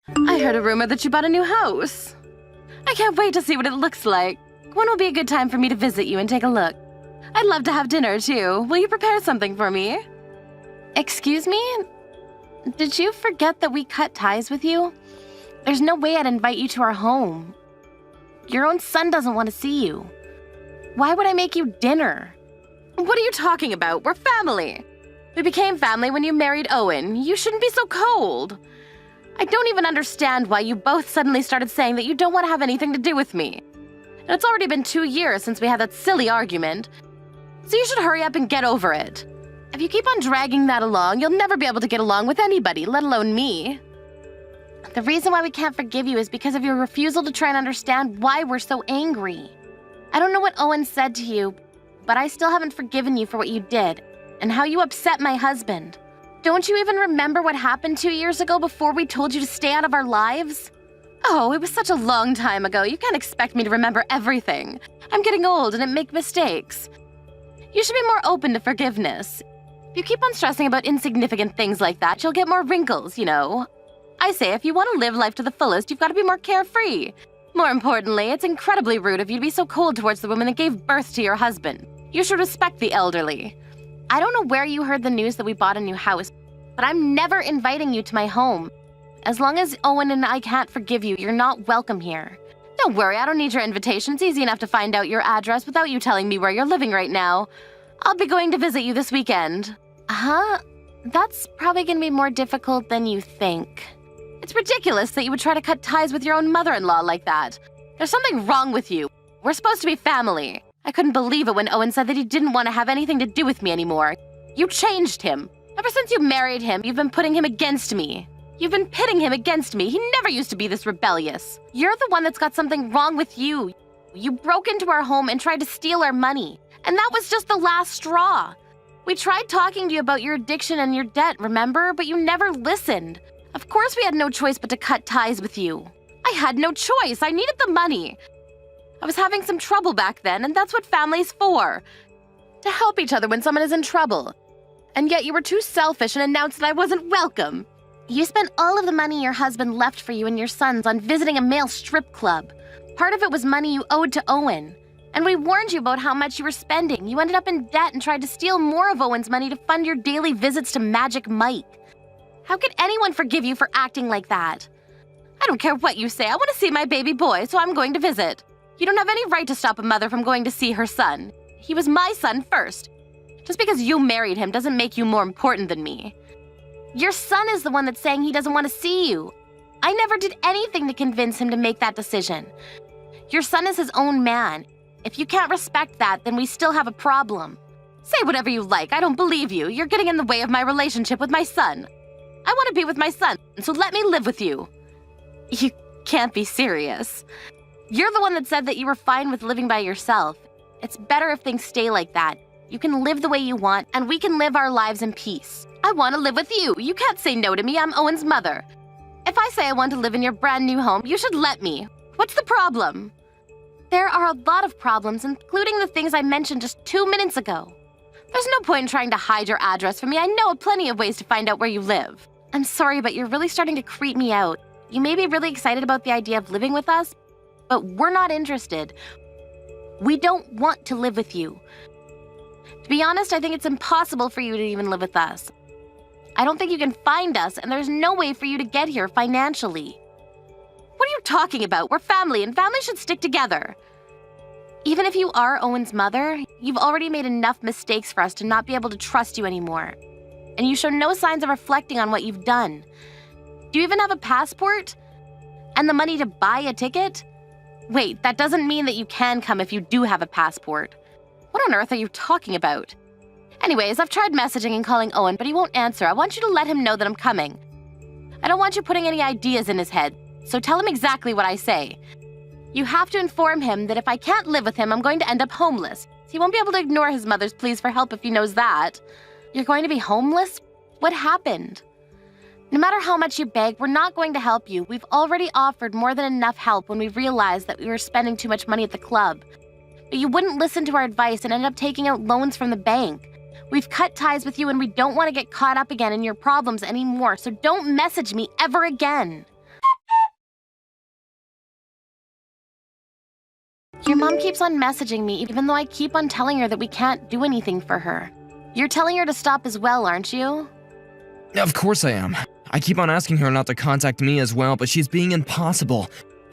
I heard a rumor that you bought a new house. I can't wait to see what it looks like. When will be a good time for me to visit you and take a look? I'd love to have dinner, too. Will you prepare something for me? Excuse me? Did you forget that we cut ties with you? There's no way I'd invite you to our home. Your own son doesn't want to see you. Why would I make you dinner? What are you talking about? We're family. We became family when you married Owen. You shouldn't be so cold. I don't even understand why you both suddenly started saying that you don't want to have anything to do with me. And it's already been 2 years since we had that silly argument. So you should hurry up and get over it. If you keep on dragging that along, you'll never be able to get along with anybody, let alone me. The reason why we can't forgive you is because of your refusal to try and understand why we're so angry. I don't know what Owen said to you, but I still haven't forgiven you for what you did and how you upset my husband. Don't you even remember what happened 2 years ago before we told you to stay out of our lives? Oh, it was such a long time ago. You can't expect me to remember everything. I'm getting old and I make mistakes. You should be more open to forgiveness. If you keep on stressing about insignificant things like that, you'll get more wrinkles, you know. I say if you want to live life to the fullest, you've got to be more carefree. More importantly, it's incredibly rude of you to be so cold towards the woman that gave birth to your husband. You should respect the elderly. I don't know where you heard the news that we bought a new house, but I'm never inviting you to my home. As long as Owen and I can't forgive you, you're not welcome here. Don't worry, I don't need your invitation. It's easy enough to find out your address without you telling me where you're living right now. I'll be going to visit you this weekend. Huh? That's probably gonna be more difficult than you think. It's ridiculous that you would try to cut ties with your own mother-in-law like that. There's something wrong with you. We're supposed to be family. I couldn't believe it when Owen said that he didn't want to have anything to do with me anymore. You changed him. Ever since you married him, you've been putting him against me. You've been pitting him against me. He never used to be this rebellious. You're the one that's got something wrong with you. You broke into our home and tried to steal our money. And that was just the last straw. We tried talking to you about your addiction and your debt, remember? But you never listened. Of course we had no choice but to cut ties with you. I had no choice. I needed the money. I was having some trouble back then, and that's what family's for. To help each other when someone is in trouble. And yet you were too selfish and announced that I wasn't welcome. You spent all of the money your husband left for you and your sons on visiting a male strip club. Part of it was money you owed to Owen. And we warned you about how much you were spending. You ended up in debt and tried to steal more of Owen's money to fund your daily visits to Magic Mike. How could anyone forgive you for acting like that? I don't care what you say. I want to see my baby boy, so I'm going to visit. You don't have any right to stop a mother from going to see her son. He was my son first. Just because you married him doesn't make you more important than me. Your son is the one that's saying he doesn't want to see you. I never did anything to convince him to make that decision. Your son is his own man. If you can't respect that, then we still have a problem. Say whatever you like. I don't believe you. You're getting in the way of my relationship with my son. I want to be with my son, so let me live with you. You can't be serious. You're the one that said that you were fine with living by yourself. It's better if things stay like that. You can live the way you want, and we can live our lives in peace. I want to live with you. You can't say no to me. I'm Owen's mother. If I say I want to live in your brand new home, you should let me. What's the problem? There are a lot of problems, including the things I mentioned just 2 minutes ago. There's no point in trying to hide your address from me. I know of plenty of ways to find out where you live. I'm sorry, but you're really starting to creep me out. You may be really excited about the idea of living with us, but we're not interested. We don't want to live with you. To be honest, I think it's impossible for you to even live with us. I don't think you can find us, and there's no way for you to get here financially. What are you talking about? We're family, and family should stick together. Even if you are Owen's mother, you've already made enough mistakes for us to not be able to trust you anymore. And you show no signs of reflecting on what you've done. Do you even have a passport? And the money to buy a ticket? Wait, that doesn't mean that you can come if you do have a passport. What on earth are you talking about? Anyways, I've tried messaging and calling Owen, but he won't answer. I want you to let him know that I'm coming. I don't want you putting any ideas in his head, so tell him exactly what I say. You have to inform him that if I can't live with him, I'm going to end up homeless. He won't be able to ignore his mother's pleas for help if he knows that. You're going to be homeless? What happened? No matter how much you beg, we're not going to help you. We've already offered more than enough help when we realized that we were spending too much money at the club. But you wouldn't listen to our advice and ended up taking out loans from the bank. We've cut ties with you and we don't want to get caught up again in your problems anymore, so don't message me ever again. Your mom keeps on messaging me even though I keep on telling her that we can't do anything for her. You're telling her to stop as well, aren't you? Of course I am. I keep on asking her not to contact me as well, but she's being impossible.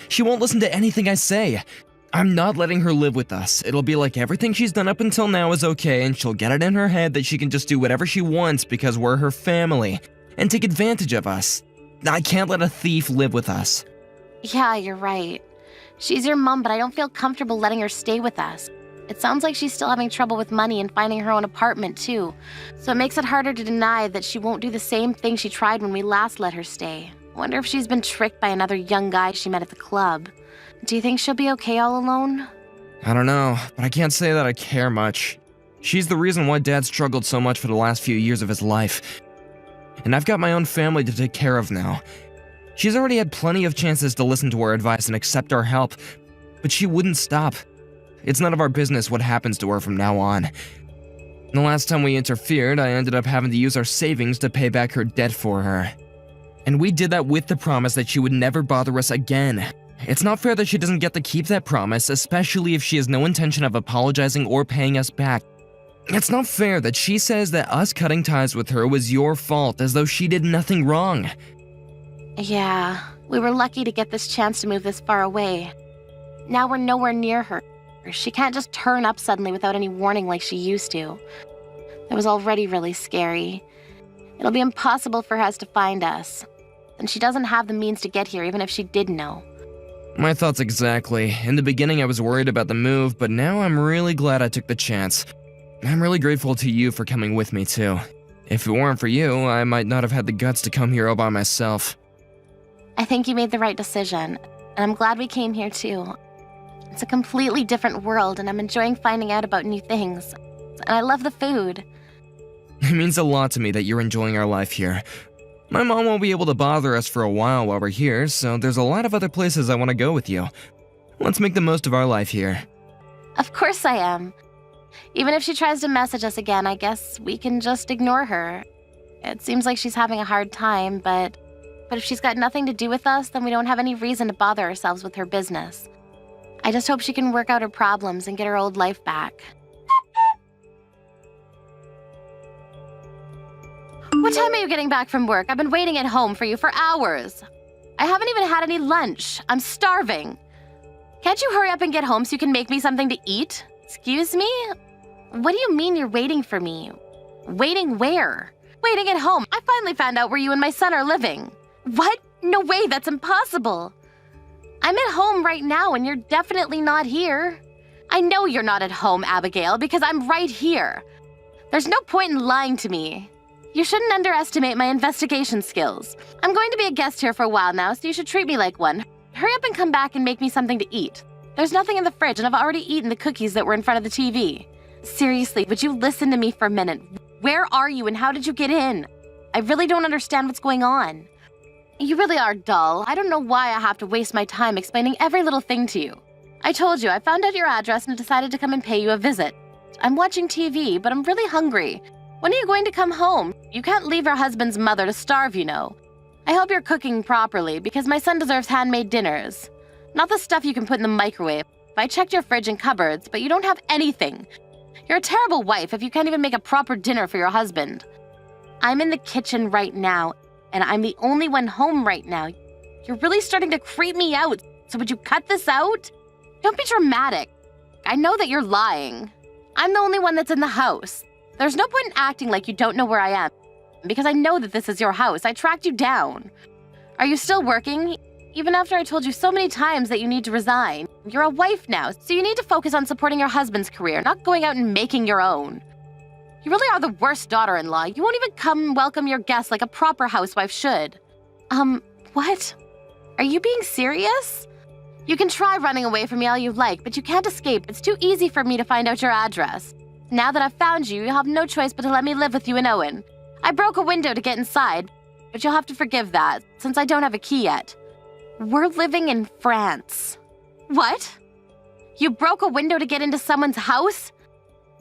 She won't listen to anything I say. I'm not letting her live with us. It'll be like everything she's done up until now is okay, and she'll get it in her head that she can just do whatever she wants because we're her family, and take advantage of us. I can't let a thief live with us. Yeah, you're right. She's your mom, but I don't feel comfortable letting her stay with us. It sounds like she's still having trouble with money and finding her own apartment, too. So it makes it harder to deny that she won't do the same thing she tried when we last let her stay. I wonder if she's been tricked by another young guy she met at the club. Do you think she'll be okay all alone? I don't know, but I can't say that I care much. She's the reason why Dad struggled so much for the last few years of his life. And I've got my own family to take care of now. She's already had plenty of chances to listen to our advice and accept our help, but she wouldn't stop. It's none of our business what happens to her from now on. The last time we interfered, I ended up having to use our savings to pay back her debt for her. And we did that with the promise that she would never bother us again. It's not fair that she doesn't get to keep that promise, especially if she has no intention of apologizing or paying us back. It's not fair that she says that us cutting ties with her was your fault, as though she did nothing wrong. Yeah, we were lucky to get this chance to move this far away. Now we're nowhere near her. She can't just turn up suddenly without any warning like she used to. It was already really scary. It'll be impossible for us to find us. And she doesn't have the means to get here even if she did know. My thoughts exactly. In the beginning I was worried about the move, but now I'm really glad I took the chance. I'm really grateful to you for coming with me too. If it weren't for you, I might not have had the guts to come here all by myself. I think you made the right decision, and I'm glad we came here too. It's a completely different world, and I'm enjoying finding out about new things. And I love the food. It means a lot to me that you're enjoying our life here. My mom won't be able to bother us for a while we're here, so there's a lot of other places I want to go with you. Let's make the most of our life here. Of course I am. Even if she tries to message us again, I guess we can just ignore her. It seems like she's having a hard time, but if she's got nothing to do with us, then we don't have any reason to bother ourselves with her business. I just hope she can work out her problems and get her old life back. What time are you getting back from work? I've been waiting at home for you for hours. I haven't even had any lunch. I'm starving. Can't you hurry up and get home so you can make me something to eat? Excuse me? What do you mean you're waiting for me? Waiting where? Waiting at home. I finally found out where you and my son are living. What? No way, that's impossible. I'm at home right now and you're definitely not here. I know you're not at home, Abigail, because I'm right here. There's no point in lying to me. You shouldn't underestimate my investigation skills. I'm going to be a guest here for a while now, so you should treat me like one. Hurry up and come back and make me something to eat. There's nothing in the fridge and I've already eaten the cookies that were in front of the TV. Seriously, would you listen to me for a minute? Where are you and how did you get in? I really don't understand what's going on. You really are dull. I don't know why I have to waste my time explaining every little thing to you. I told you, I found out your address and decided to come and pay you a visit. I'm watching TV, but I'm really hungry. When are you going to come home? You can't leave your husband's mother to starve, you know. I hope you're cooking properly, because my son deserves handmade dinners. Not the stuff you can put in the microwave. I checked your fridge and cupboards, but you don't have anything. You're a terrible wife if you can't even make a proper dinner for your husband. I'm in the kitchen right now, and I'm the only one home right now. You're really starting to creep me out, so would you cut this out? Don't be dramatic. I know that you're lying. I'm the only one that's in the house. There's no point in acting like you don't know where I am, because I know that this is your house. I tracked you down. Are you still working? Even after I told you so many times that you need to resign. You're a wife now, so you need to focus on supporting your husband's career, not going out and making your own. You really are the worst daughter-in-law. You won't even come and welcome your guests like a proper housewife should. What? Are you being serious? You can try running away from me all you like, but you can't escape. It's too easy for me to find out your address. Now that I've found you, you'll have no choice but to let me live with you and Owen. I broke a window to get inside, but you'll have to forgive that, since I don't have a key yet. We're living in France. What? You broke a window to get into someone's house?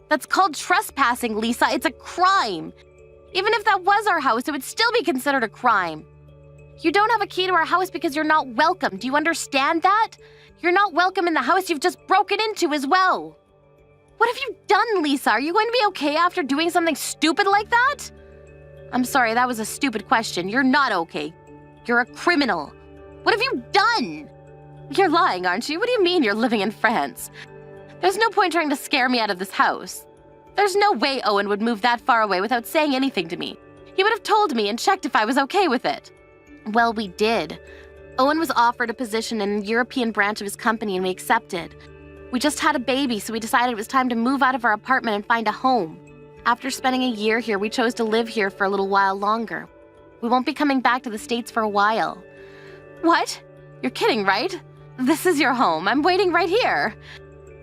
That's called trespassing, Lisa. It's a crime. Even if that was our house, it would still be considered a crime. You don't have a key to our house because you're not welcome. Do you understand that? You're not welcome in the house you've just broken into as well. What have you done, Lisa? Are you going to be okay after doing something stupid like that? I'm sorry, that was a stupid question. You're not okay. You're a criminal. What have you done? You're lying, aren't you? What do you mean you're living in France? There's no point trying to scare me out of this house. There's no way Owen would move that far away without saying anything to me. He would have told me and checked if I was okay with it. Well, we did. Owen was offered a position in a European branch of his company and we accepted. We just had a baby, so we decided it was time to move out of our apartment and find a home. After spending a year here, we chose to live here for a little while longer. We won't be coming back to the States for a while. What? You're kidding, right? This is your home. I'm waiting right here.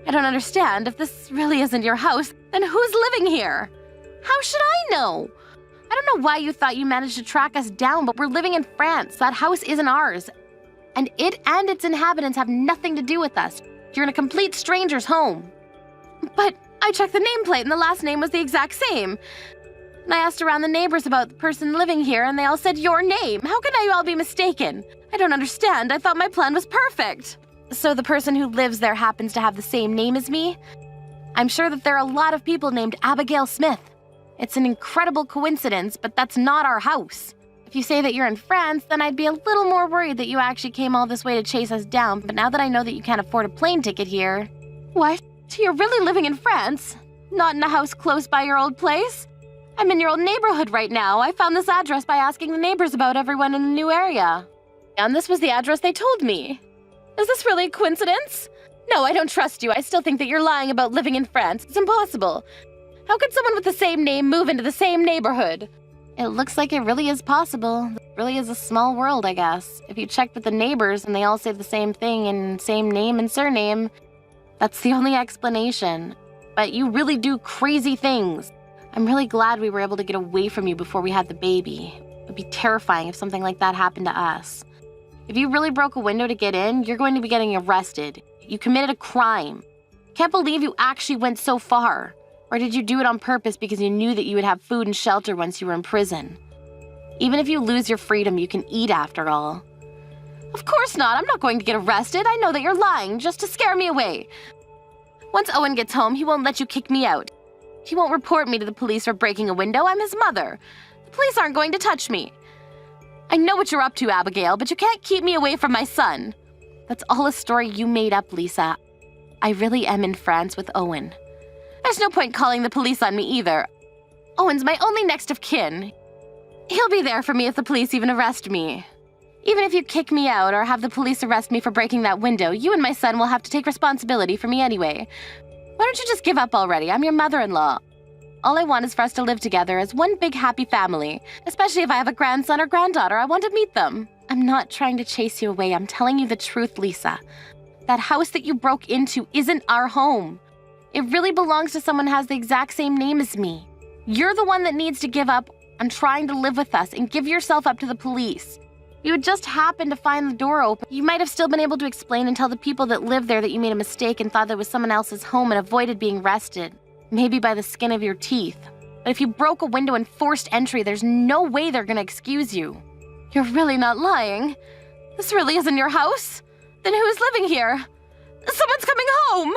I don't understand. If this really isn't your house, then who's living here? How should I know? I don't know why you thought you managed to track us down, but we're living in France. That house isn't ours. And it and its inhabitants have nothing to do with us. You're in a complete stranger's home. But I checked the nameplate and the last name was the exact same. And I asked around the neighbors about the person living here and they all said your name. How can you all be mistaken? I don't understand. I thought my plan was perfect. So the person who lives there happens to have the same name as me? I'm sure that there are a lot of people named Abigail Smith. It's an incredible coincidence, but that's not our house. If you say that you're in France, then I'd be a little more worried that you actually came all this way to chase us down, but now that I know that you can't afford a plane ticket here… What? You're really living in France? Not in a house close by your old place? I'm in your old neighborhood right now. I found this address by asking the neighbors about everyone in the new area. And this was the address they told me. Is this really a coincidence? No, I don't trust you. I still think that you're lying about living in France. It's impossible. How could someone with the same name move into the same neighborhood? It looks like it really is possible. It really is a small world, I guess. If you check with the neighbors and they all say the same thing and same name and surname, that's the only explanation. But you really do crazy things. I'm really glad we were able to get away from you before we had the baby. It would be terrifying if something like that happened to us. If you really broke a window to get in, you're going to be getting arrested. You committed a crime. Can't believe you actually went so far. Or did you do it on purpose because you knew that you would have food and shelter once you were in prison? Even if you lose your freedom, you can eat after all. Of course not. I'm not going to get arrested. I know that you're lying just to scare me away. Once Owen gets home, he won't let you kick me out. He won't report me to the police for breaking a window. I'm his mother. The police aren't going to touch me. I know what you're up to, Abigail, but you can't keep me away from my son. That's all a story you made up, Lisa. I really am in France with Owen. There's no point calling the police on me either. Owen's my only next of kin. He'll be there for me if the police even arrest me. Even if you kick me out or have the police arrest me for breaking that window, you and my son will have to take responsibility for me anyway. Why don't you just give up already? I'm your mother-in-law. All I want is for us to live together as one big happy family. Especially if I have a grandson or granddaughter, I want to meet them. I'm not trying to chase you away. I'm telling you the truth, Lisa. That house that you broke into isn't our home. It really belongs to someone who has the exact same name as me. You're the one that needs to give up on trying to live with us and give yourself up to the police. You had just happened to find the door open. You might have still been able to explain and tell the people that live there that you made a mistake and thought that was someone else's home and avoided being arrested. Maybe by the skin of your teeth. But if you broke a window and forced entry, there's no way they're gonna excuse you. You're really not lying. This really isn't your house? Then who's living here? Someone's coming home!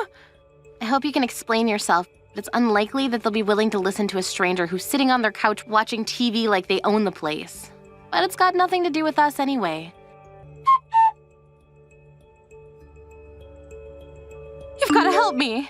I hope you can explain yourself, but it's unlikely that they'll be willing to listen to a stranger who's sitting on their couch watching TV like they own the place. But it's got nothing to do with us anyway. You've got to help me!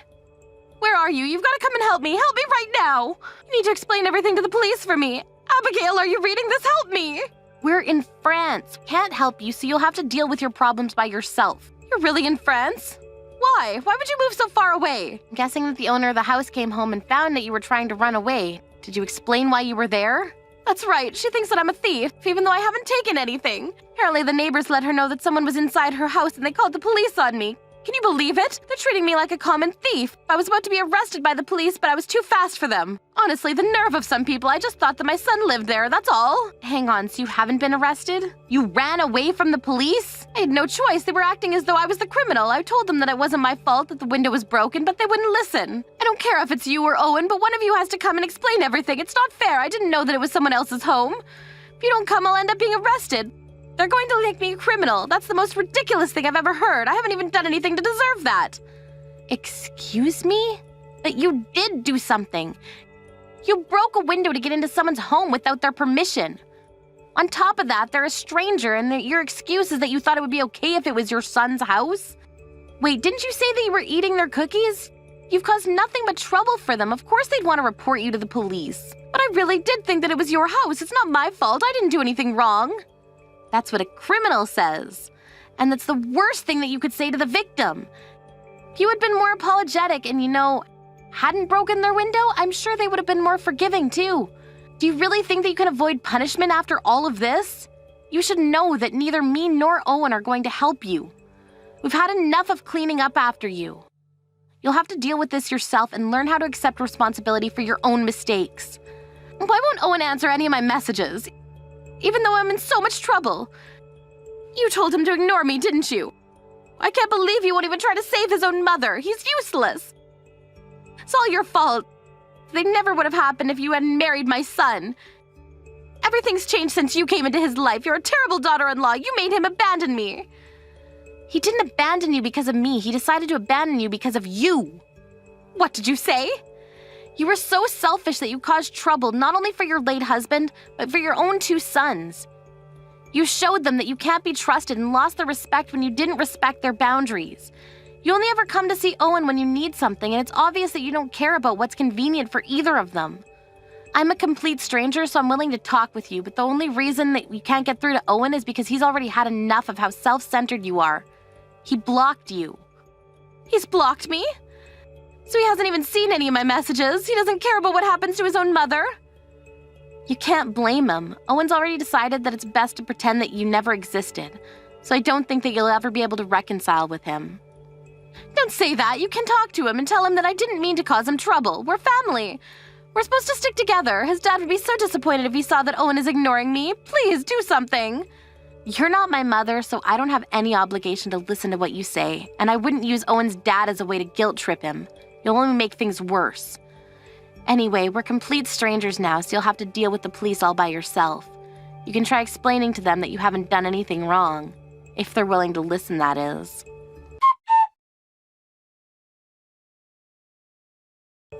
Where are you? You've got to come and help me! Help me right now! You need to explain everything to the police for me! Abigail, are you reading this? Help me! We're in France. Can't help you, so you'll have to deal with your problems by yourself. You're really in France? Why? Why would you move so far away? I'm guessing that the owner of the house came home and found that you were trying to run away. Did you explain why you were there? That's right. She thinks that I'm a thief, even though I haven't taken anything. Apparently the neighbors let her know that someone was inside her house and they called the police on me. Can you believe it? They're treating me like a common thief. I was about to be arrested by the police, but I was too fast for them. Honestly, the nerve of some people. I just thought that my son lived there, that's all. Hang on, so you haven't been arrested? You ran away from the police? I had no choice. They were acting as though I was the criminal. I told them that it wasn't my fault that the window was broken, but they wouldn't listen. I don't care if it's you or Owen, but one of you has to come and explain everything. It's not fair. I didn't know that it was someone else's home. If you don't come, I'll end up being arrested. They're going to make me a criminal. That's the most ridiculous thing I've ever heard. I haven't even done anything to deserve that. Excuse me? But you did do something. You broke a window to get into someone's home without their permission. On top of that, they're a stranger, and your excuse is that you thought it would be okay if it was your son's house? Wait, didn't you say that you were eating their cookies? You've caused nothing but trouble for them. Of course they'd want to report you to the police. But I really did think that it was your house. It's not my fault. I didn't do anything wrong. That's what a criminal says. And that's the worst thing that you could say to the victim. If you had been more apologetic and, hadn't broken their window, I'm sure they would have been more forgiving too. Do you really think that you can avoid punishment after all of this? You should know that neither me nor Owen are going to help you. We've had enough of cleaning up after you. You'll have to deal with this yourself and learn how to accept responsibility for your own mistakes. Why won't Owen answer any of my messages, even though I'm in so much trouble? You told him to ignore me, didn't you? I can't believe he won't even try to save his own mother. He's useless. It's all your fault. They never would have happened if you hadn't married my son. Everything's changed since you came into his life. You're a terrible daughter-in-law. You made him abandon me. He didn't abandon you because of me. He decided to abandon you because of you. What did you say? You were so selfish that you caused trouble not only for your late husband, but for your own 2 sons. You showed them that you can't be trusted and lost their respect when you didn't respect their boundaries. You only ever come to see Owen when you need something, and it's obvious that you don't care about what's convenient for either of them. I'm a complete stranger, so I'm willing to talk with you, but the only reason that you can't get through to Owen is because he's already had enough of how self-centered you are. He blocked you. He's blocked me? So he hasn't even seen any of my messages. He doesn't care about what happens to his own mother. You can't blame him. Owen's already decided that it's best to pretend that you never existed, so I don't think that you'll ever be able to reconcile with him. Don't say that. You can talk to him and tell him that I didn't mean to cause him trouble. We're family. We're supposed to stick together. His dad would be so disappointed if he saw that Owen is ignoring me. Please, do something. You're not my mother, so I don't have any obligation to listen to what you say, and I wouldn't use Owen's dad as a way to guilt trip him. You'll only make things worse. Anyway, we're complete strangers now, so you'll have to deal with the police all by yourself. You can try explaining to them that you haven't done anything wrong. If they're willing to listen, that is.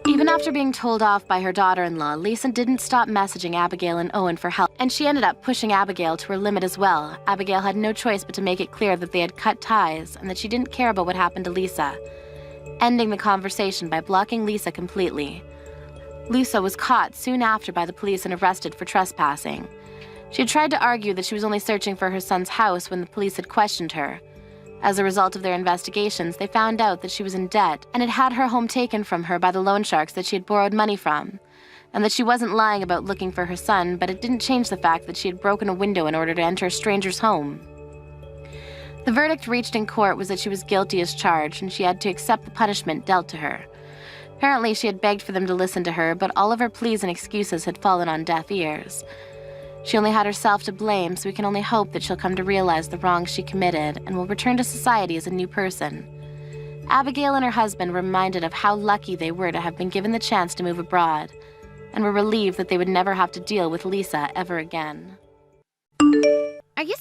Even after being told off by her daughter-in-law, Lisa didn't stop messaging Abigail and Owen for help, and she ended up pushing Abigail to her limit as well. Abigail had no choice but to make it clear that they had cut ties and that she didn't care about what happened to Lisa, ending the conversation by blocking Lisa completely. Lisa was caught soon after by the police and arrested for trespassing. She had tried to argue that she was only searching for her son's house when the police had questioned her. As a result of their investigations, they found out that she was in debt and had her home taken from her by the loan sharks that she had borrowed money from, and that she wasn't lying about looking for her son, but it didn't change the fact that she had broken a window in order to enter a stranger's home. The verdict reached in court was that she was guilty as charged, and she had to accept the punishment dealt to her. Apparently, she had begged for them to listen to her, but all of her pleas and excuses had fallen on deaf ears. She only had herself to blame, so we can only hope that she'll come to realize the wrongs she committed and will return to society as a new person. Abigail and her husband were reminded of how lucky they were to have been given the chance to move abroad, and were relieved that they would never have to deal with Lisa ever again. Are you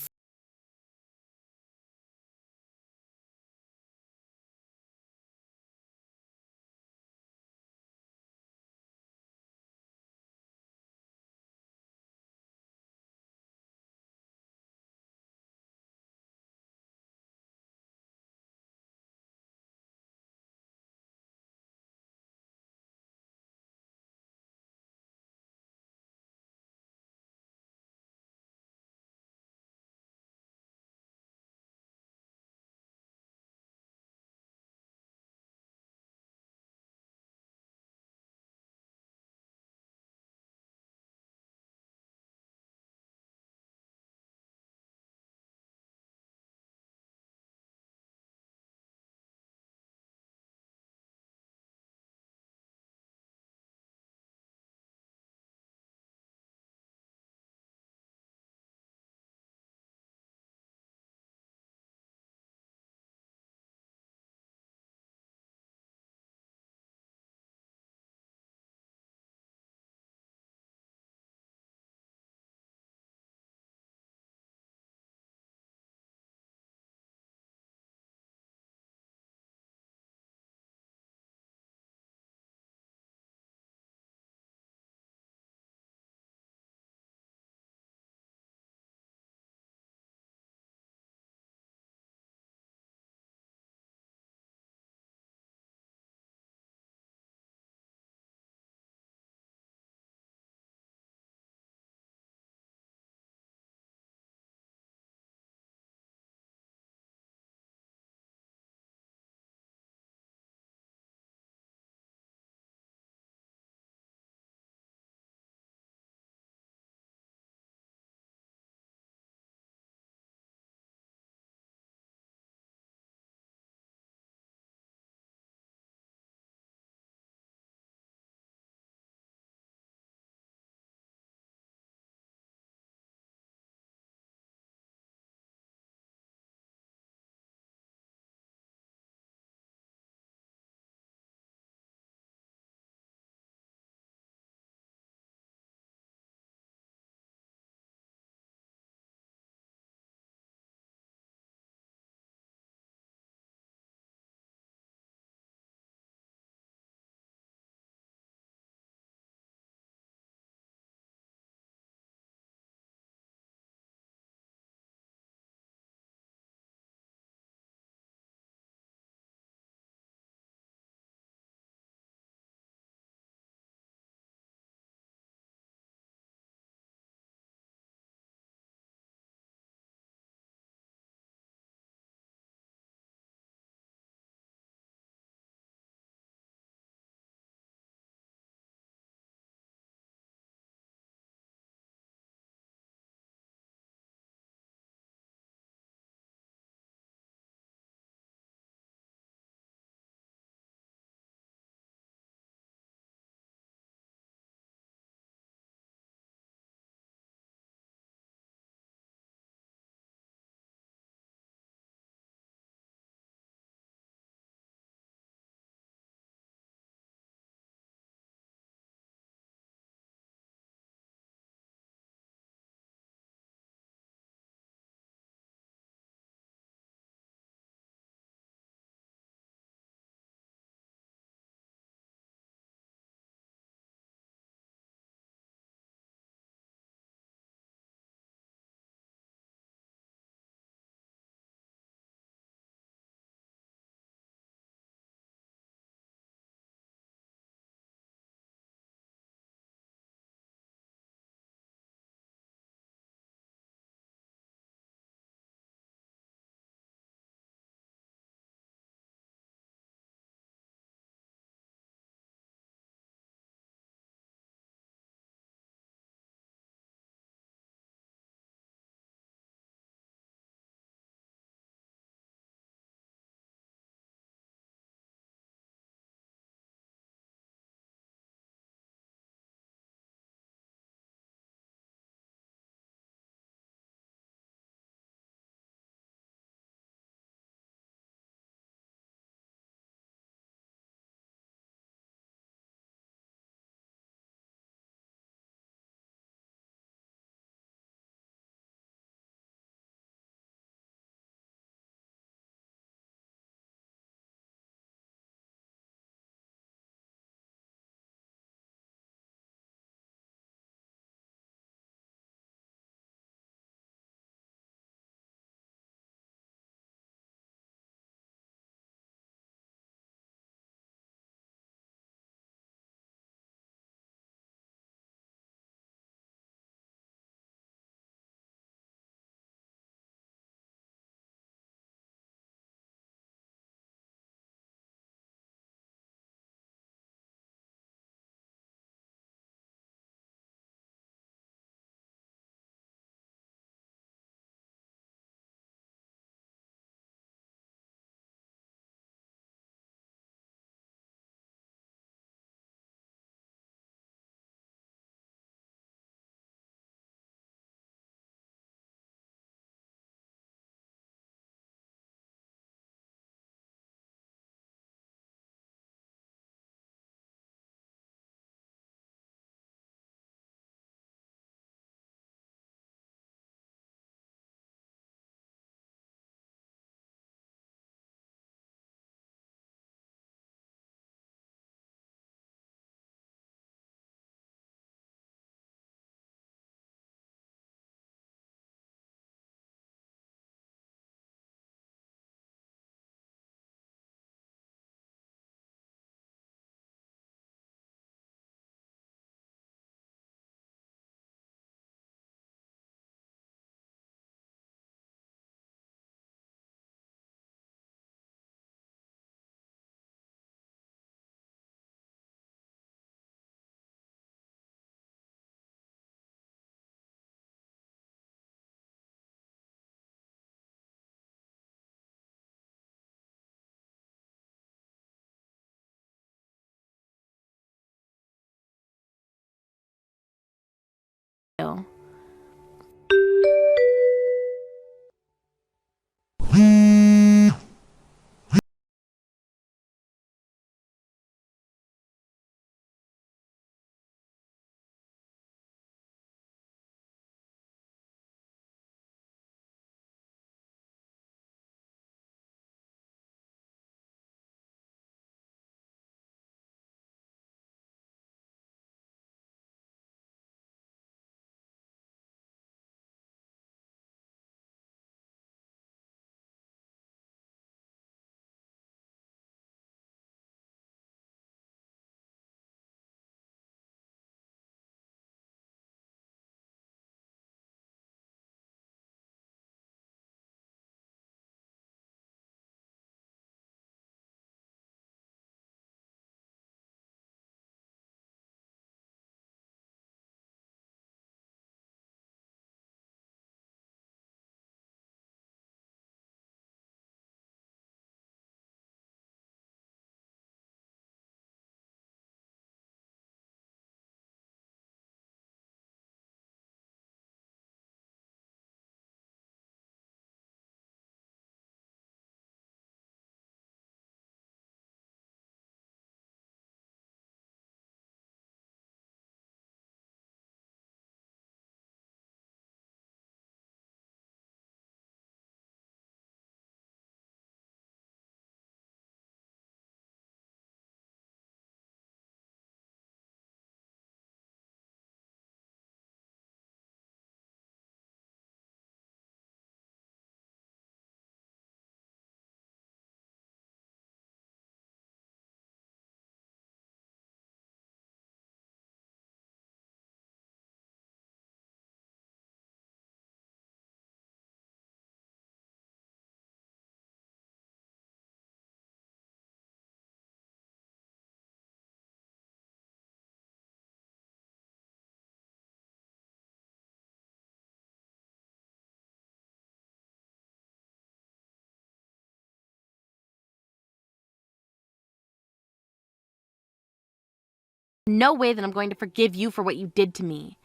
No way that I'm going to forgive you for what you did to me.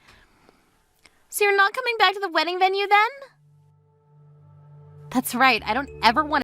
So you're not coming back to the wedding venue then? That's right, I don't ever want to.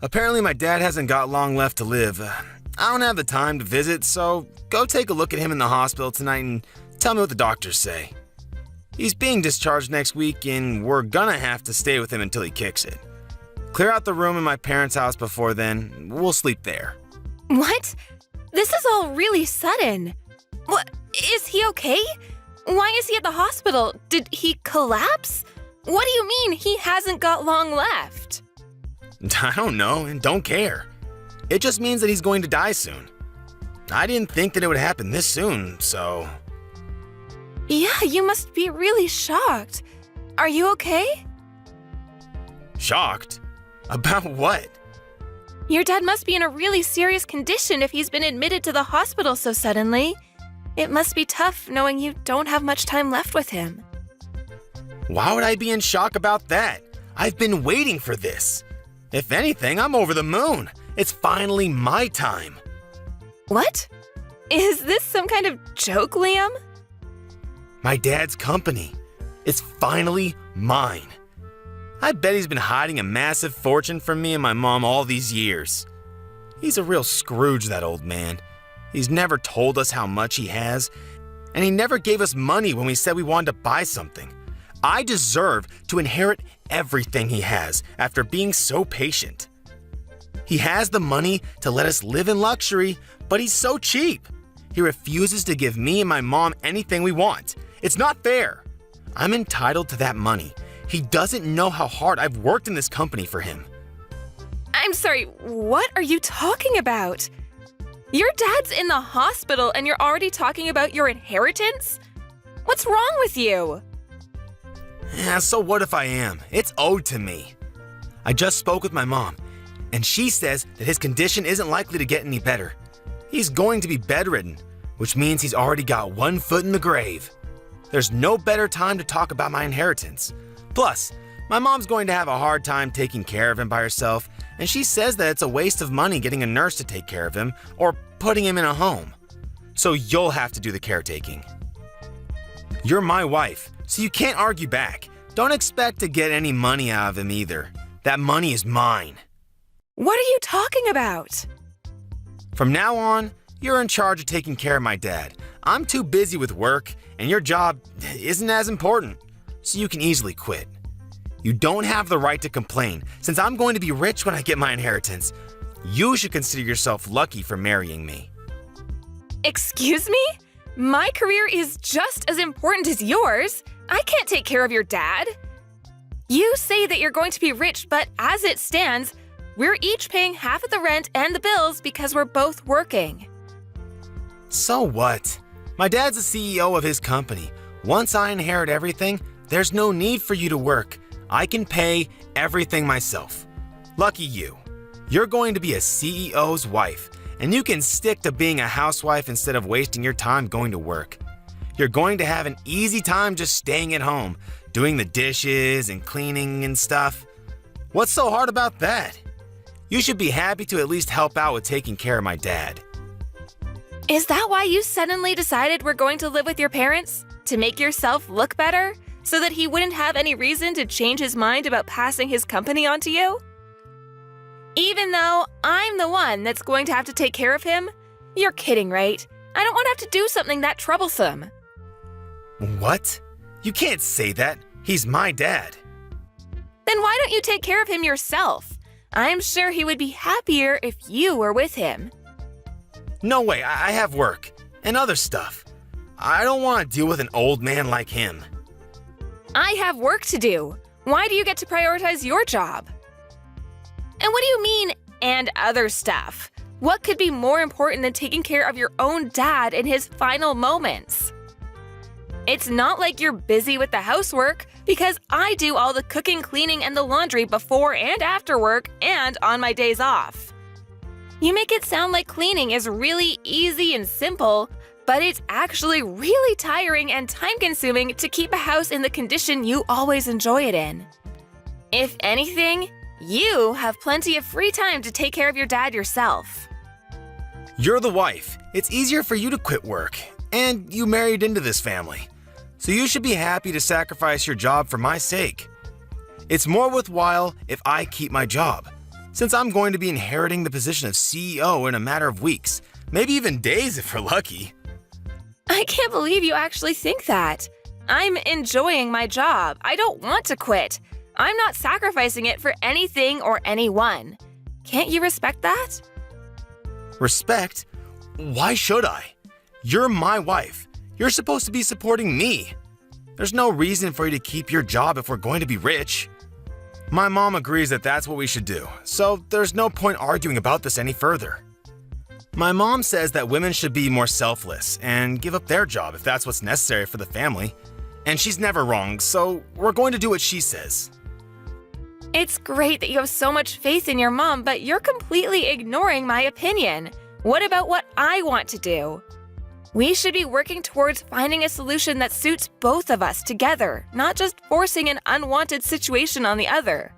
Apparently my dad hasn't got long left to live. I don't have the time to visit, so go take a look at him in the hospital tonight and tell me what the doctors say. He's being discharged next week and we're gonna have to stay with him until he kicks it. Clear out the room in my parents' house before then. We'll sleep there. What? This is all really sudden. What? Is he okay? Why is he at the hospital? Did he collapse? What do you mean he hasn't got long left? I don't know and don't care. It just means that he's going to die soon. I didn't think that it would happen this soon, so... Yeah, you must be really shocked. Are you okay? Shocked? About what? Your dad must be in a really serious condition if he's been admitted to the hospital so suddenly. It must be tough knowing you don't have much time left with him. Why would I be in shock about that? I've been waiting for this. If anything, I'm over the moon. It's finally my time. What? Is this some kind of joke, Liam? My dad's company. It's finally mine. I bet he's been hiding a massive fortune from me and my mom all these years. He's a real Scrooge, that old man. He's never told us how much he has, and he never gave us money when we said we wanted to buy something. I deserve to inherit everything he has after being so patient. He has the money to let us live in luxury, but he's so cheap. He refuses to give me and my mom anything we want. It's not fair. I'm entitled to that money. He doesn't know how hard I've worked in this company for him. I'm sorry, what are you talking about? Your dad's in the hospital and you're already talking about your inheritance? What's wrong with you? Yeah, so what if I am? It's owed to me. I just spoke with my mom, and she says that his condition isn't likely to get any better. He's going to be bedridden, which means he's already got one foot in the grave. There's no better time to talk about my inheritance. Plus, my mom's going to have a hard time taking care of him by herself, and she says that it's a waste of money getting a nurse to take care of him or putting him in a home. So you'll have to do the caretaking. You're my wife, so you can't argue back. Don't expect to get any money out of him either. That money is mine. What are you talking about? From now on, you're in charge of taking care of my dad. I'm too busy with work, and your job isn't as important, so you can easily quit. You don't have the right to complain, since I'm going to be rich when I get my inheritance. You should consider yourself lucky for marrying me. Excuse me? My career is just as important as yours. I can't take care of your dad. You say that you're going to be rich, but as it stands, we're each paying half of the rent and the bills because we're both working. So what? My dad's the CEO of his company. Once I inherit everything, there's no need for you to work. I can pay everything myself. Lucky you. You're going to be a CEO's wife, and you can stick to being a housewife instead of wasting your time going to work. You're going to have an easy time just staying at home, doing the dishes and cleaning and stuff. What's so hard about that? You should be happy to at least help out with taking care of my dad. Is that why you suddenly decided we're going to live with your parents? To make yourself look better? So that he wouldn't have any reason to change his mind about passing his company on to you? Even though I'm the one that's going to have to take care of him? You're kidding, right? I don't want to have to do something that troublesome. What? You can't say that. He's my dad. Then why don't you take care of him yourself? I'm sure he would be happier if you were with him. No way, I have work and other stuff. I don't want to deal with an old man like him. I have work to do. Why do you get to prioritize your job? And what do you mean, and other stuff? What could be more important than taking care of your own dad in his final moments? It's not like you're busy with the housework, because I do all the cooking, cleaning, and the laundry before and after work and on my days off. You make it sound like cleaning is really easy and simple, but it's actually really tiring and time-consuming to keep a house in the condition you always enjoy it in. If anything, you have plenty of free time to take care of your dad yourself. You're the wife. It's easier for you to quit work, and you married into this family. So you should be happy to sacrifice your job for my sake. It's more worthwhile if I keep my job, since I'm going to be inheriting the position of CEO in a matter of weeks, maybe even days if we're lucky. I can't believe you actually think that. I'm enjoying my job. I don't want to quit. I'm not sacrificing it for anything or anyone. Can't you respect that? Respect? Why should I? You're my wife. You're supposed to be supporting me. There's no reason for you to keep your job if we're going to be rich. My mom agrees that that's what we should do, so there's no point arguing about this any further. My mom says that women should be more selfless and give up their job if that's what's necessary for the family. And she's never wrong, so we're going to do what she says. It's great that you have so much faith in your mom, but you're completely ignoring my opinion. What about what I want to do? We should be working towards finding a solution that suits both of us together, not just forcing an unwanted situation on the other.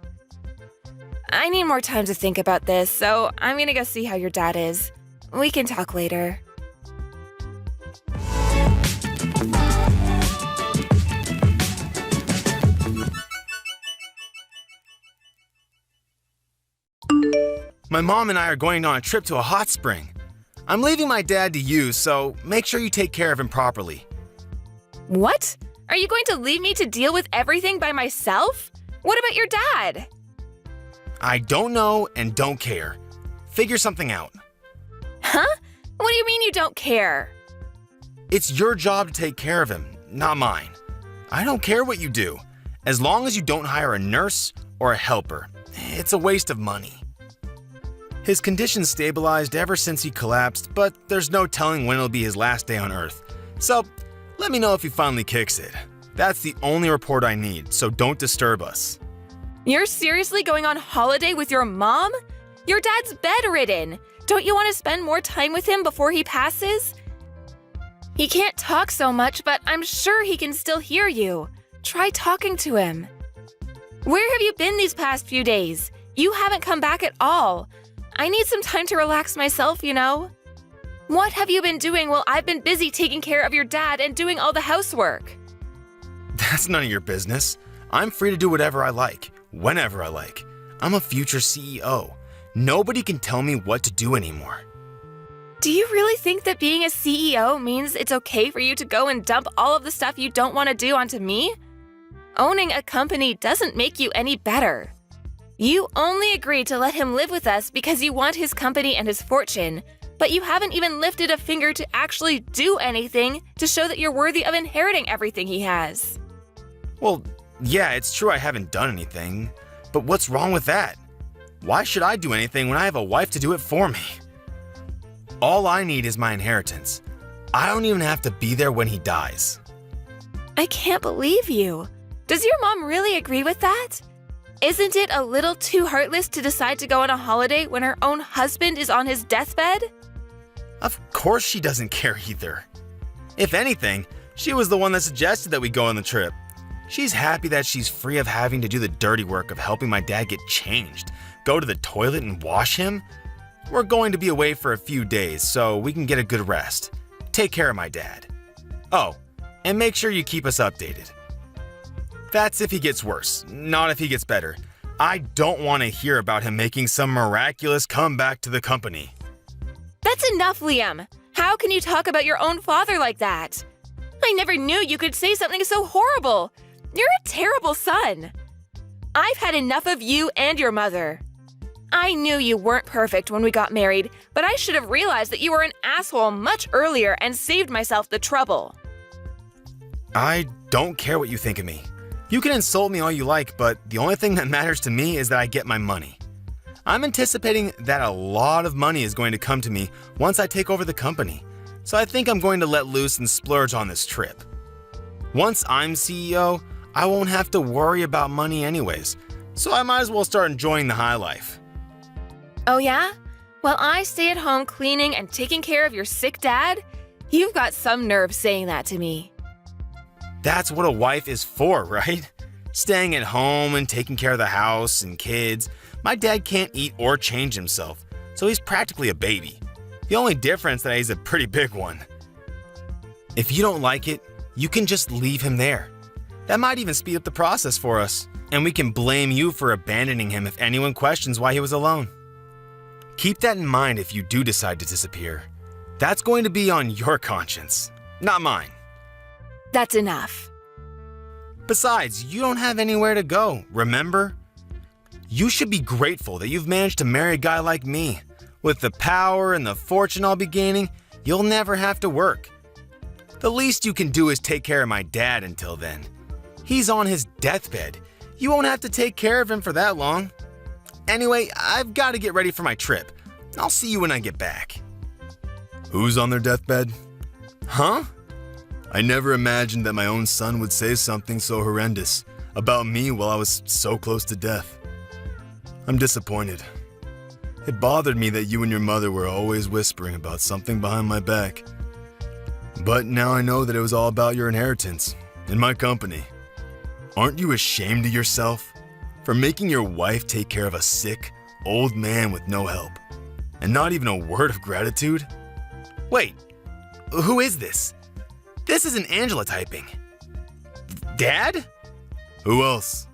I need more time to think about this, so I'm gonna go see how your dad is. We can talk later. My mom and I are going on a trip to a hot spring. I'm leaving my dad to you, so make sure you take care of him properly. What? Are you going to leave me to deal with everything by myself? What about your dad? I don't know and don't care. Figure something out. Huh? What do you mean you don't care? It's your job to take care of him, not mine. I don't care what you do, as long as you don't hire a nurse or a helper. It's a waste of money. His condition stabilized ever since he collapsed, but there's no telling when it'll be his last day on Earth. So, let me know if he finally kicks it. That's the only report I need, so don't disturb us. You're seriously going on holiday with your mom? Your dad's bedridden. Don't you want to spend more time with him before he passes? He can't talk so much, but I'm sure he can still hear you. Try talking to him. Where have you been these past few days? You haven't come back at all. I need some time to relax myself, you know? What have you been doing while I've been busy taking care of your dad and doing all the housework? That's none of your business. I'm free to do whatever I like, whenever I like. I'm a future CEO. Nobody can tell me what to do anymore. Do you really think that being a CEO means it's okay for you to go and dump all of the stuff you don't want to do onto me? Owning a company doesn't make you any better. You only agreed to let him live with us because you want his company and his fortune, but you haven't even lifted a finger to actually do anything to show that you're worthy of inheriting everything he has. Well, yeah, it's true I haven't done anything, but what's wrong with that? Why should I do anything when I have a wife to do it for me? All I need is my inheritance. I don't even have to be there when he dies. I can't believe you. Does your mom really agree with that? Isn't it a little too heartless to decide to go on a holiday when her own husband is on his deathbed? Of course she doesn't care either. If anything, she was the one that suggested that we go on the trip. She's happy that she's free of having to do the dirty work of helping my dad get changed, go to the toilet and wash him. We're going to be away for a few days so we can get a good rest. Take care of my dad. Oh, and make sure you keep us updated. That's if he gets worse, not if he gets better. I don't want to hear about him making some miraculous comeback to the company. That's enough, Liam. How can you talk about your own father like that? I never knew you could say something so horrible. You're a terrible son. I've had enough of you and your mother. I knew you weren't perfect when we got married, but I should have realized that you were an asshole much earlier and saved myself the trouble. I don't care what you think of me. You can insult me all you like, but the only thing that matters to me is that I get my money. I'm anticipating that a lot of money is going to come to me once I take over the company, so I think I'm going to let loose and splurge on this trip. Once I'm CEO, I won't have to worry about money anyways, so I might as well start enjoying the high life. Oh yeah? While I stay at home cleaning and taking care of your sick dad? You've got some nerve saying that to me. That's what a wife is for, right? Staying at home and taking care of the house and kids. My dad can't eat or change himself, so he's practically a baby. The only difference that he's a pretty big one. If you don't like it, you can just leave him there. That might even speed up the process for us, and we can blame you for abandoning him if anyone questions why he was alone. Keep that in mind if you do decide to disappear. That's going to be on your conscience, not mine. That's enough. Besides, you don't have anywhere to go, remember? You should be grateful that you've managed to marry a guy like me. With the power and the fortune I'll be gaining, you'll never have to work. The least you can do is take care of my dad until then. He's on his deathbed. You won't have to take care of him for that long. Anyway, I've got to get ready for my trip. I'll see you when I get back. Who's on their deathbed? Huh? I never imagined that my own son would say something so horrendous about me while I was so close to death. I'm disappointed. It bothered me that you and your mother were always whispering about something behind my back. But now I know that it was all about your inheritance and my company. Aren't you ashamed of yourself for making your wife take care of a sick, old man with no help? And not even a word of gratitude? Wait, who is this? This isn't Angela typing. Dad? Who else?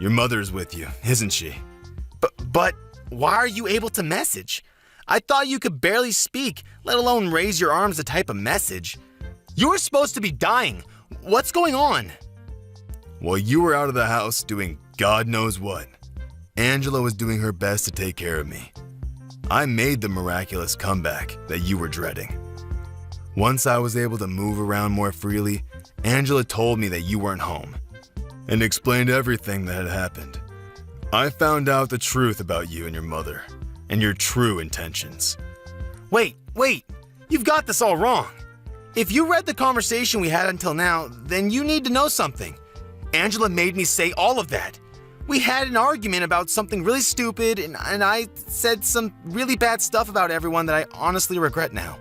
Your mother's with you, isn't she? But why are you able to message? I thought you could barely speak, let alone raise your arms to type a message. You were supposed to be dying. What's going on? While you were out of the house doing God knows what, Angela was doing her best to take care of me. I made the miraculous comeback that you were dreading. Once I was able to move around more freely, Angela told me that you weren't home and explained everything that had happened. I found out the truth about you and your mother and your true intentions. Wait, you've got this all wrong. If you read the conversation we had until now, then you need to know something. Angela made me say all of that. We had an argument about something really stupid, and I said some really bad stuff about everyone that I honestly regret now.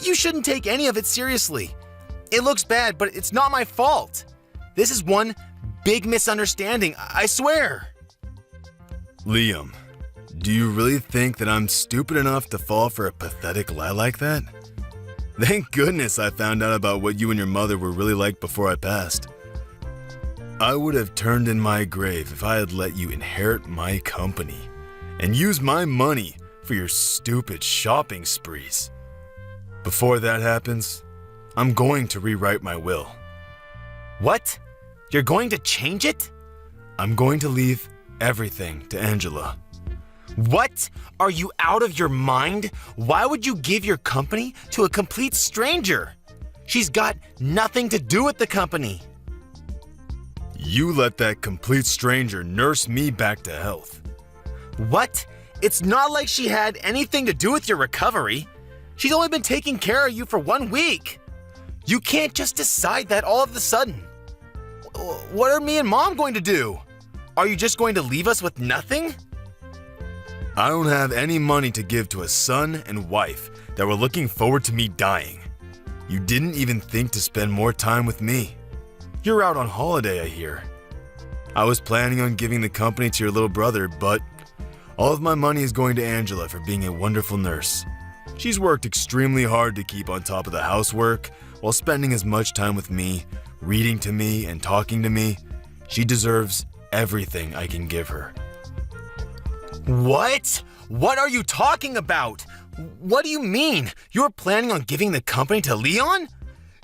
You shouldn't take any of it seriously. It looks bad, but it's not my fault. This is one big misunderstanding, I swear. Liam, do you really think that I'm stupid enough to fall for a pathetic lie like that? Thank goodness I found out about what you and your mother were really like before I passed. I would have turned in my grave if I had let you inherit my company and use my money for your stupid shopping sprees. Before that happens, I'm going to rewrite my will. What? You're going to change it? I'm going to leave everything to Angela. What? Are you out of your mind? Why would you give your company to a complete stranger? She's got nothing to do with the company. You let that complete stranger nurse me back to health. What? It's not like she had anything to do with your recovery. She's only been taking care of you for 1 week. You can't just decide that all of a sudden. What are me and Mom going to do? Are you just going to leave us with nothing? I don't have any money to give to a son and wife that were looking forward to me dying. You didn't even think to spend more time with me. You're out on holiday, I hear. I was planning on giving the company to your little brother, but all of my money is going to Angela for being a wonderful nurse. She's worked extremely hard to keep on top of the housework while spending as much time with me, reading to me, and talking to me. She deserves everything I can give her. What? What are you talking about? What do you mean? You're planning on giving the company to Leon?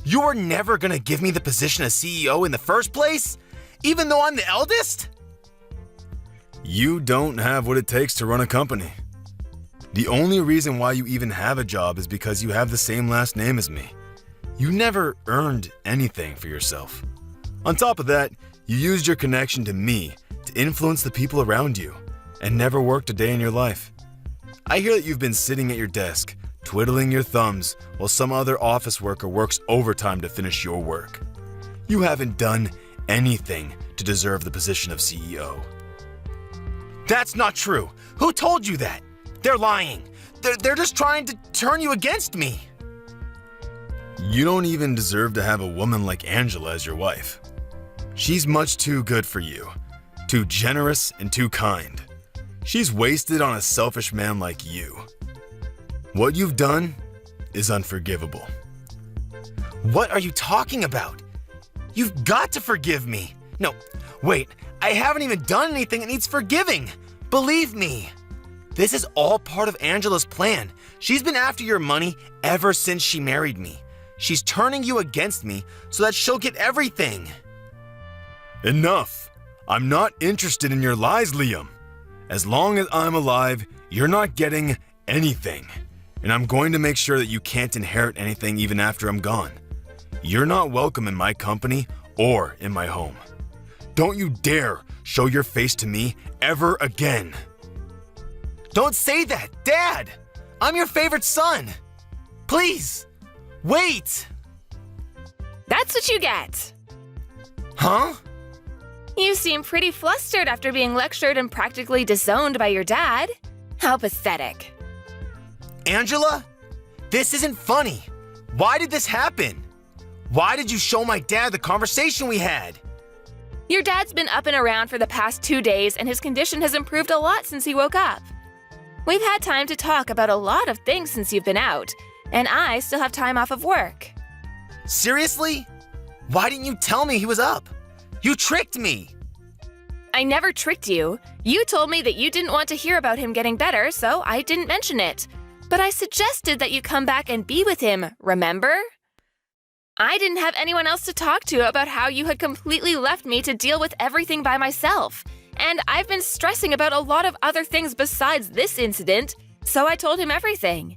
You were never gonna give me the position of CEO in the first place? Even though I'm the eldest? You don't have what it takes to run a company. The only reason why you even have a job is because you have the same last name as me. You never earned anything for yourself. On top of that, you used your connection to me to influence the people around you and never worked a day in your life. I hear that you've been sitting at your desk, twiddling your thumbs while some other office worker works overtime to finish your work. You haven't done anything to deserve the position of CEO. That's not true. Who told you that? They're lying. They're just trying to turn you against me. You don't even deserve to have a woman like Angela as your wife. She's much too good for you, too generous and too kind. She's wasted on a selfish man like you. What you've done is unforgivable. What are you talking about? You've got to forgive me. No, wait, I haven't even done anything that needs forgiving. Believe me. This is all part of Angela's plan. She's been after your money ever since she married me. She's turning you against me so that she'll get everything. Enough. I'm not interested in your lies, Liam. As long as I'm alive, you're not getting anything. And I'm going to make sure that you can't inherit anything even after I'm gone. You're not welcome in my company or in my home. Don't you dare show your face to me ever again. Don't say that, Dad! I'm your favorite son! Please! Wait! That's what you get. Huh? You seem pretty flustered after being lectured and practically disowned by your dad. How pathetic. Angela? This isn't funny. Why did this happen? Why did you show my dad the conversation we had? Your dad's been up and around for the past 2 days and his condition has improved a lot since he woke up. We've had time to talk about a lot of things since you've been out, and I still have time off of work. Seriously? Why didn't you tell me he was up? You tricked me! I never tricked you. You told me that you didn't want to hear about him getting better, so I didn't mention it. But I suggested that you come back and be with him, remember? I didn't have anyone else to talk to about how you had completely left me to deal with everything by myself. And I've been stressing about a lot of other things besides this incident, so I told him everything.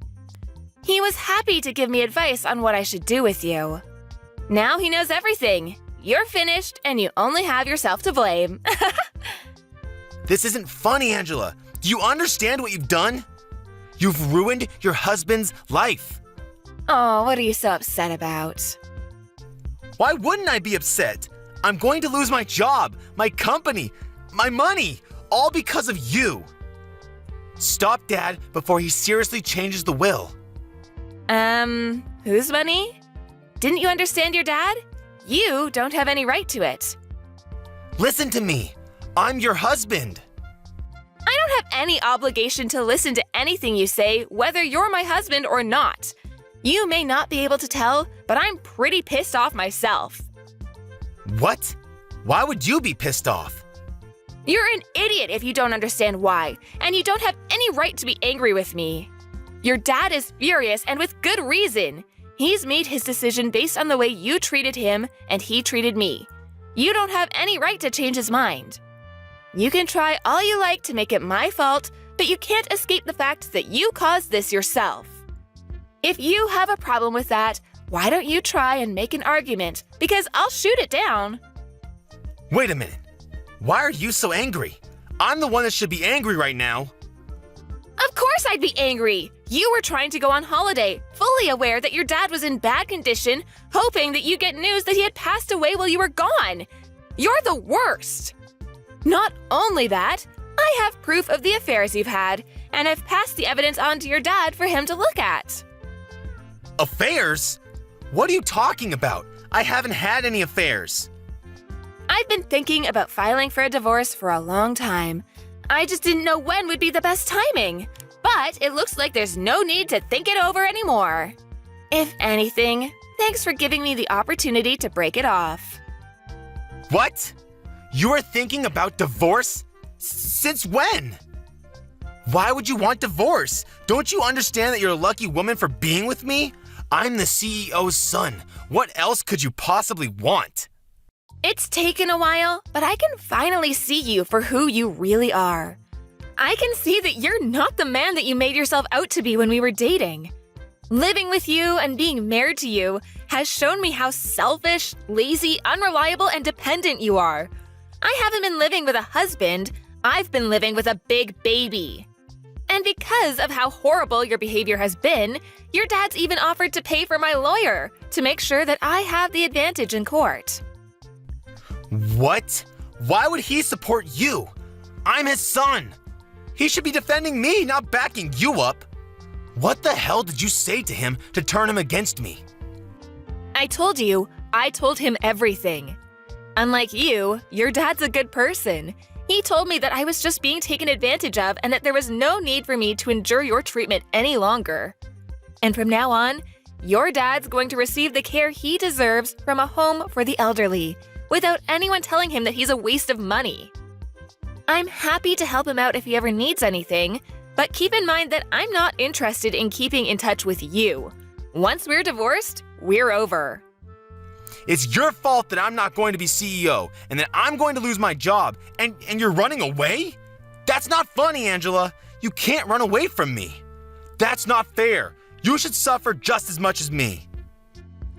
He was happy to give me advice on what I should do with you. Now he knows everything. You're finished, and you only have yourself to blame. This isn't funny, Angela. Do you understand what you've done? You've ruined your husband's life. Oh, what are you so upset about? Why wouldn't I be upset? I'm going to lose my job, my company, my money, all because of you. Stop Dad before he seriously changes the will. Whose money? Didn't you understand your dad? You don't have any right to it. Listen to me. I'm your husband. I don't have any obligation to listen to anything you say, whether you're my husband or not. You may not be able to tell, but I'm pretty pissed off myself. What? Why would you be pissed off? You're an idiot if you don't understand why, and you don't have any right to be angry with me. Your dad is furious, and with good reason. He's made his decision based on the way you treated him and he treated me. You don't have any right to change his mind. You can try all you like to make it my fault, but you can't escape the fact that you caused this yourself. If you have a problem with that, why don't you try and make an argument, because I'll shoot it down. Wait a minute. Why are you so angry? I'm the one that should be angry right now. Of course I'd be angry. You were trying to go on holiday, fully aware that your dad was in bad condition, hoping that you'd get news that he had passed away while you were gone. You're the worst. Not only that, I have proof of the affairs you've had, and I've passed the evidence on to your dad for him to look at. Affairs? What are you talking about? I haven't had any affairs. I've been thinking about filing for a divorce for a long time. I just didn't know when would be the best timing. But it looks like there's no need to think it over anymore. If anything, thanks for giving me the opportunity to break it off. What? You are thinking about divorce? Since when? Why would you want divorce? Don't you understand that you're a lucky woman for being with me? I'm the CEO's son. What else could you possibly want? It's taken a while, but I can finally see you for who you really are. I can see that you're not the man that you made yourself out to be when we were dating. Living with you and being married to you has shown me how selfish, lazy, unreliable, and dependent you are. I haven't been living with a husband, I've been living with a big baby. And because of how horrible your behavior has been, your dad's even offered to pay for my lawyer to make sure that I have the advantage in court. What? Why would he support you? I'm his son. He should be defending me, not backing you up. What the hell did you say to him to turn him against me? I told you, I told him everything. Unlike you, your dad's a good person. He told me that I was just being taken advantage of and that there was no need for me to endure your treatment any longer. And from now on, your dad's going to receive the care he deserves from a home for the elderly, without anyone telling him that he's a waste of money. I'm happy to help him out if he ever needs anything, but keep in mind that I'm not interested in keeping in touch with you. Once we're divorced, we're over. It's your fault that I'm not going to be CEO and that I'm going to lose my job, and you're running away? That's not funny, Angela. You can't run away from me. That's not fair. You should suffer just as much as me.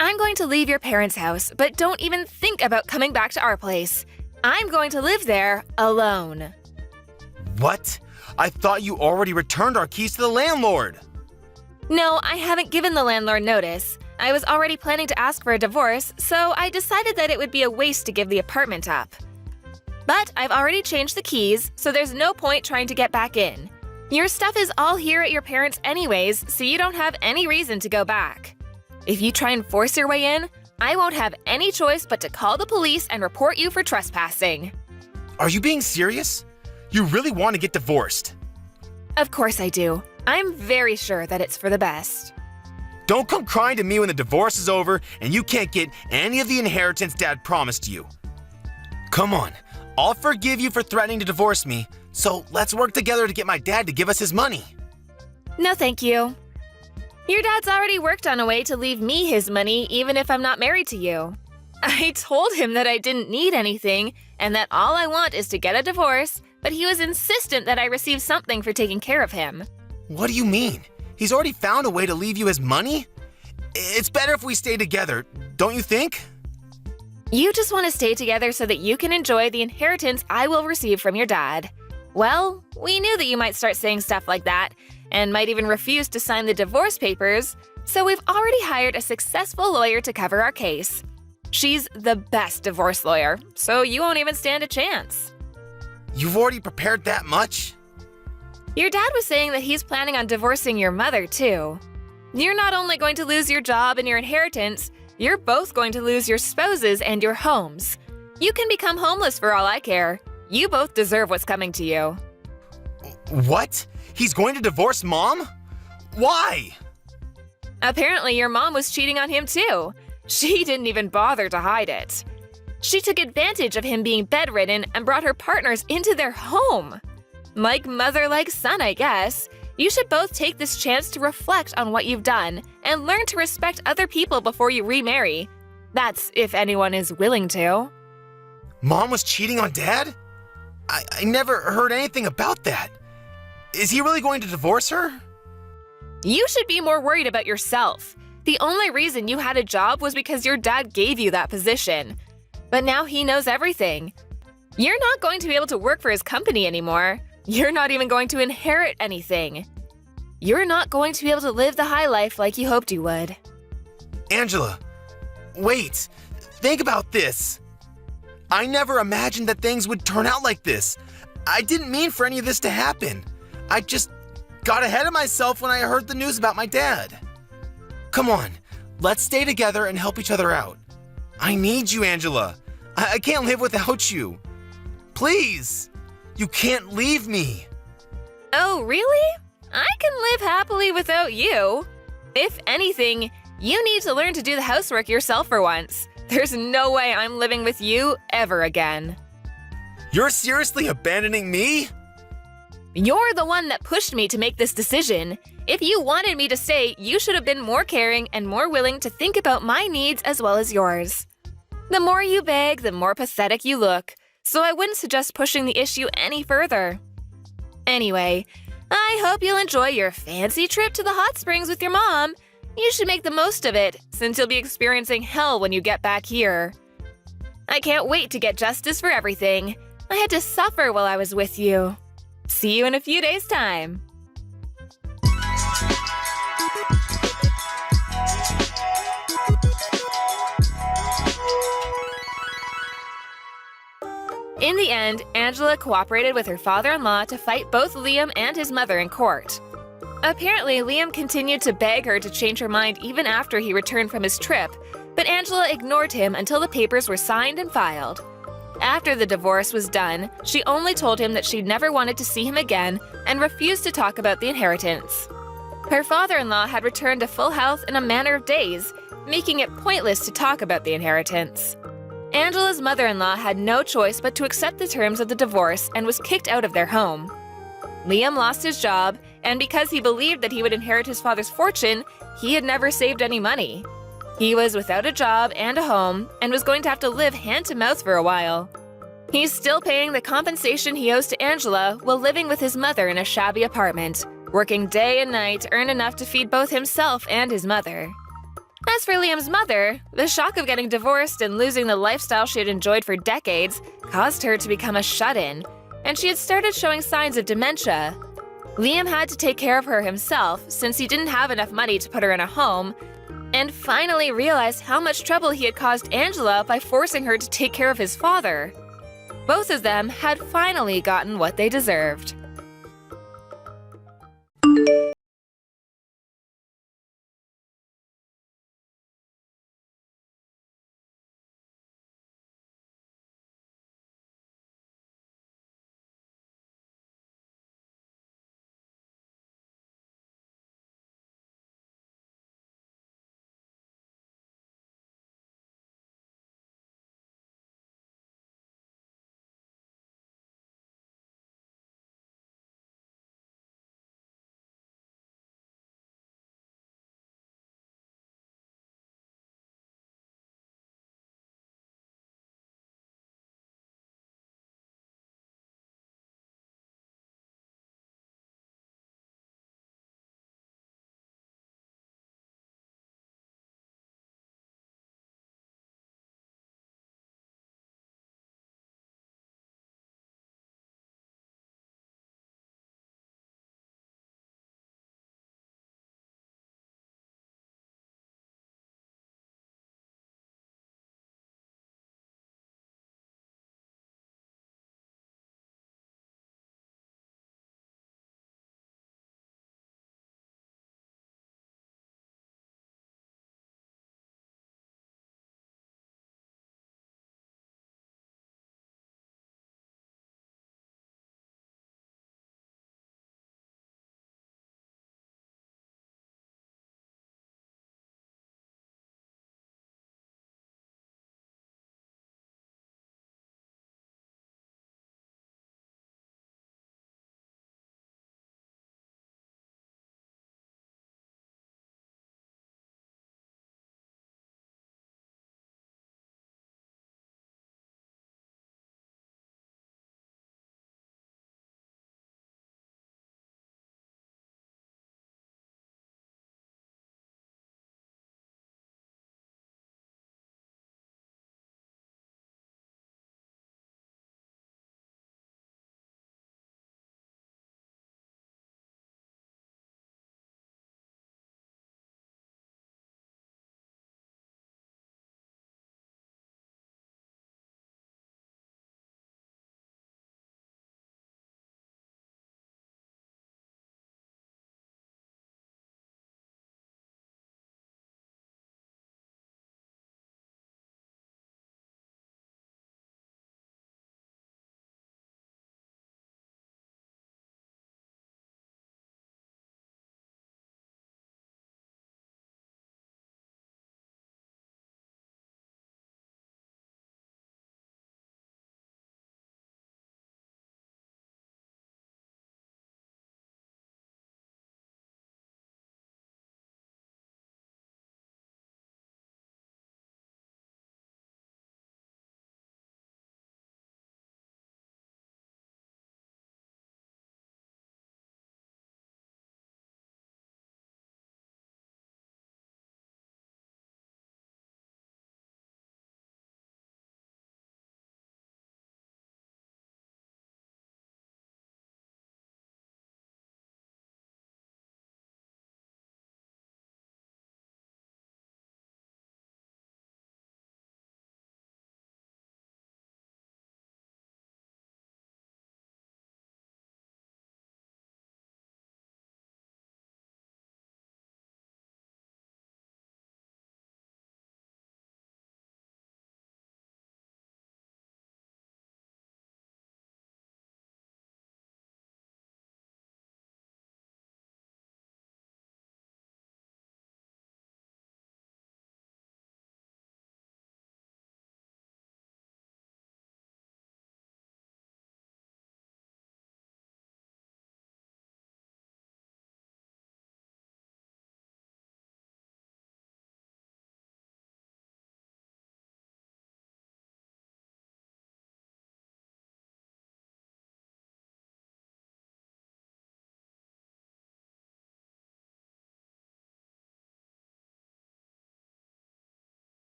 I'm going to leave your parents' house, but don't even think about coming back to our place. I'm going to live there alone. What? I thought you already returned our keys to the landlord. No, I haven't given the landlord notice. I was already planning to ask for a divorce, so I decided that it would be a waste to give the apartment up. But I've already changed the keys, so there's no point trying to get back in. Your stuff is all here at your parents' anyways, so you don't have any reason to go back. If you try and force your way in, I won't have any choice but to call the police and report you for trespassing. Are you being serious? You really want to get divorced? Of course I do. I'm very sure that it's for the best. Don't come crying to me when the divorce is over and you can't get any of the inheritance Dad promised you. Come on, I'll forgive you for threatening to divorce me, so let's work together to get my dad to give us his money. No, thank you. Your dad's already worked on a way to leave me his money even if I'm not married to you. I told him that I didn't need anything and that all I want is to get a divorce, but he was insistent that I receive something for taking care of him. What do you mean? He's already found a way to leave you his money? It's better if we stay together, don't you think? You just want to stay together so that you can enjoy the inheritance I will receive from your dad. Well, we knew that you might start saying stuff like that, and might even refuse to sign the divorce papers, so we've already hired a successful lawyer to cover our case. She's the best divorce lawyer, so you won't even stand a chance. You've already prepared that much? Your dad was saying that he's planning on divorcing your mother, too. You're not only going to lose your job and your inheritance, you're both going to lose your spouses and your homes. You can become homeless for all I care. You both deserve what's coming to you. What? He's going to divorce Mom? Why? Apparently, your mom was cheating on him, too. She didn't even bother to hide it. She took advantage of him being bedridden and brought her partners into their home. Like mother, like son, I guess. You should both take this chance to reflect on what you've done and learn to respect other people before you remarry. That's if anyone is willing to. Mom was cheating on Dad? I never heard anything about that. Is he really going to divorce her? You should be more worried about yourself. The only reason you had a job was because your dad gave you that position. But now he knows everything. You're not going to be able to work for his company anymore. You're not even going to inherit anything. You're not going to be able to live the high life like you hoped you would. Angela, wait. Think about this. I never imagined that things would turn out like this. I didn't mean for any of this to happen. I just got ahead of myself when I heard the news about my dad. Come on, let's stay together and help each other out. I need you, Angela. I can't live without you. Please, you can't leave me. Oh, really? I can live happily without you. If anything, you need to learn to do the housework yourself for once. There's no way I'm living with you ever again. You're seriously abandoning me? You're the one that pushed me to make this decision. If you wanted me to stay, you should have been more caring and more willing to think about my needs as well as yours. The more you beg, the more pathetic you look, so I wouldn't suggest pushing the issue any further. Anyway, I hope you'll enjoy your fancy trip to the hot springs with your mom. You should make the most of it, since you'll be experiencing hell when you get back here. I can't wait to get justice for everything. I had to suffer while I was with you. See you in a few days' time. In the end, Angela cooperated with her father-in-law to fight both Liam and his mother in court. Apparently, Liam continued to beg her to change her mind even after he returned from his trip, but Angela ignored him until the papers were signed and filed. After the divorce was done, she only told him that she never wanted to see him again and refused to talk about the inheritance. Her father-in-law had returned to full health in a matter of days, making it pointless to talk about the inheritance. Angela's mother-in-law had no choice but to accept the terms of the divorce and was kicked out of their home. Liam lost his job, and because he believed that he would inherit his father's fortune, he had never saved any money. He was without a job and a home, and was going to have to live hand-to-mouth for a while. He's still paying the compensation he owes to Angela while living with his mother in a shabby apartment, working day and night to earn enough to feed both himself and his mother. As for Liam's mother, the shock of getting divorced and losing the lifestyle she had enjoyed for decades caused her to become a shut-in, and she had started showing signs of dementia. Liam had to take care of her himself since he didn't have enough money to put her in a home, and finally realized how much trouble he had caused Angela by forcing her to take care of his father. Both of them had finally gotten what they deserved.